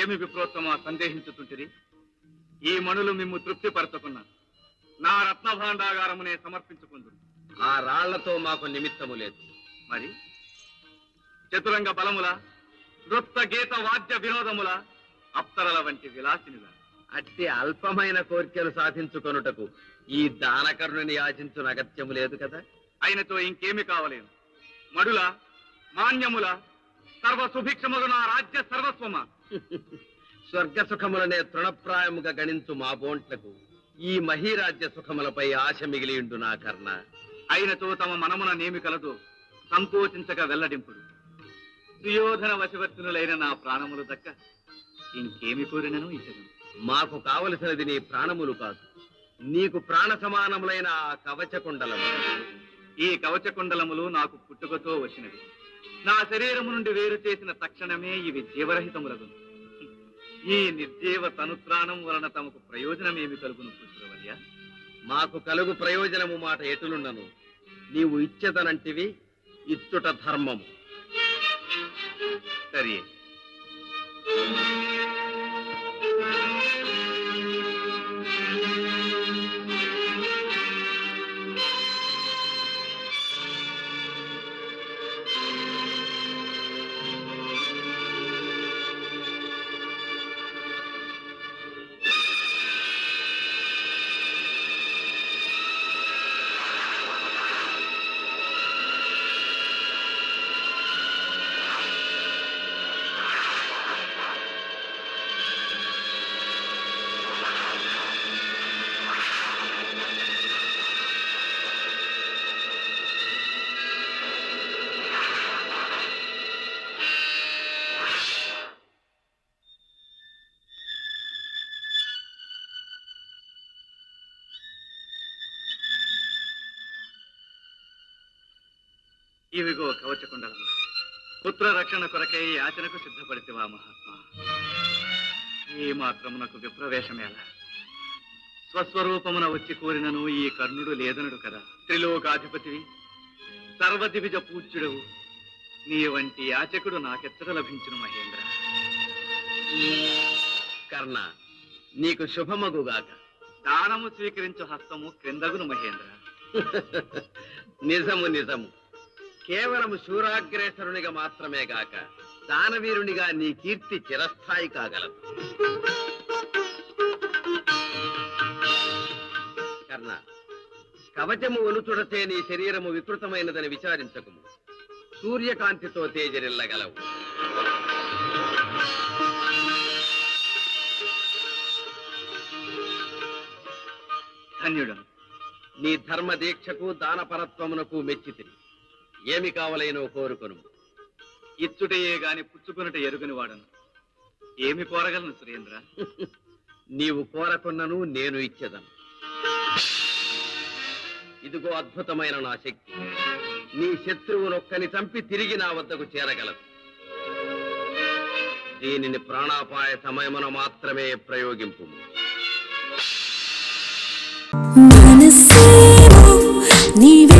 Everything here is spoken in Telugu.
ఏమి విప్రోత్తమా సందేహించుతుంటిరి? ఈ మణులు మిమ్ము తృప్తిపరచుకున్నా నా రత్న భాండాగారమునే సమర్పించుకుందురు. ఆ రాళ్లతో మాకు నిమిత్తము లేదు. మరి చతురంగ బలముల, నృత్త గీత వాద్య వినోదముల, అప్సరల వంటి విలాసినిగా అట్టి అల్పమైన కోరికలు సాధించుకొనుటకు ఈ దానకరుణని యాచించున అగత్యము లేదు కదా. ఆయనతో ఇంకేమి కావలేను. మడుల, మాన్యముల, సర్వ సుభిక్షములు నా రాజ్య సర్వస్వమా. స్వర్గ సుఖములనే తృణప్రాయముగా గణించు మా బోంట్లకు ఈ మహీరాజ్య సుఖములపై ఆశ మిగిలియుండు నా కర్ణ. ఆయనతో తమ మనమున నేమి కలదు సంకోచించక వెల్లడింపుడు. సుయోధన వశవర్తినులైన నా ప్రాణములు దక్క ఇంకేమి కోరినను ఇచ్చను. మాకు కావలసినది నీ ప్రాణములు కాదు, నీకు ప్రాణ సమానములైన ఆ కవచ కుండలము. ఈ కవచ కుండలములు నాకు పుట్టుకతో వచ్చినవి. నా శరీరము నుండి వేరు చేసిన తక్షణమే ఇవి జీవరహితములగు. ఈ నిర్జీవ తనుత్రాణం వలన తమకు ప్రయోజనమేమి కలుగును పుత్రవర్య? మాకు కలుగు ప్రయోజనము మాట ఎటులుండను. నీవు ఇచ్చేదనంటివి, ఇచ్చుట ధర్మము. సరే, ఇవిగో కవచకుండలము. పుత్ర రక్షణ కొరకై యాచనకు సిద్ధపడితివా మహాత్మా? ఈ మాత్రమునకు విప్రవేశమేలా? స్వస్వరూపమున వచ్చి కోరినను ఈ కర్ణుడు లేదనుడు కదా. త్రిలోకాధిపతివి, సర్వదివిజ పూజ్యుడవు, నీ వంటి యాచకుడు నాకెచ్చట లభించును మహేంద్ర. కర్ణ, నీకు శుభమగుగాక. దానము స్వీకరించు హస్తము క్రిందగును మహేంద్ర. నిజము నిజము. కేవలము శూరాగ్రేసరునిగా మాత్రమే గాక దానవీరునిగా నీ కీర్తి చిరస్థాయి కాగలదు. కర్ణ, కవచము ఒలుచుడతే నీ శరీరము వికృతమైనదని విచారించకుము. సూర్యకాంతితో తేజరిల్లగలవు. ధన్యుడను. నీ ధర్మ దీక్షకు దానపరత్వమునకు మెచ్చితిని. ఏమి కావలేనో కోరుకొను. ఇచ్చుటయే గాని పుచ్చుకున్నట ఎరుగని వాడను. ఏమి కోరగలను సురేంద్ర? నీవు కోరకున్నను నేను ఇచ్చేదను. ఇదిగో అద్భుతమైన నా శక్తి. నీ శత్రువునొక్కని చంపి తిరిగి నా వద్దకు చేరగలదు. దీనిని ప్రాణాపాయ సమయమున మాత్రమే ప్రయోగింపు. మనసేమో నీవే